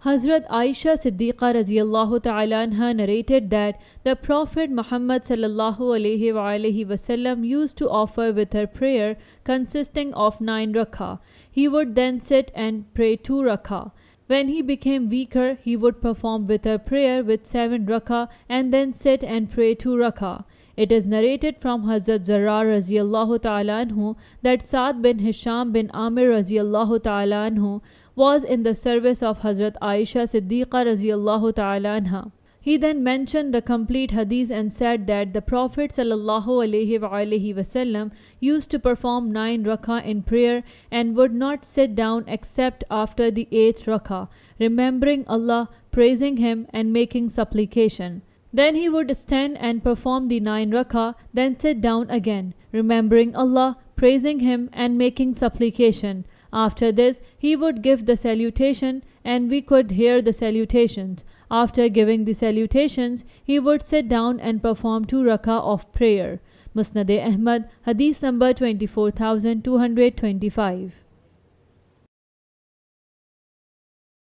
Hazrat Aisha Siddiqa radiallahu ta'ala anha narrated that the Prophet Muhammad sallallahu alaihi wasallam used to offer with her prayer consisting of 9 rakah. He would then sit and pray 2 rakah. When he became weaker, he would perform with her prayer with 7 rakah and then sit and pray 2 rakah. It is narrated from Hazrat Zarrar radiallahu ta'ala anhu that Sa'd bin Hisham bin Amir radiallahu ta'ala anhu was in the service of Hazrat Aisha Siddiqa radiallahu ta'ala anha. He then mentioned the complete hadith and said that the Prophet sallallahu alaihi wasallam used to perform 9 rakah in prayer and would not sit down except after the 8th rakah, remembering Allah, praising Him and making supplication. Then he would stand and perform the 9 rakah, then sit down again, remembering Allah, praising Him and making supplication. After this, he would give the salutation and we could hear the salutations. After giving the salutations, he would sit down and perform 2 rakah of prayer. Musnad Ahmad, Hadith number 24225.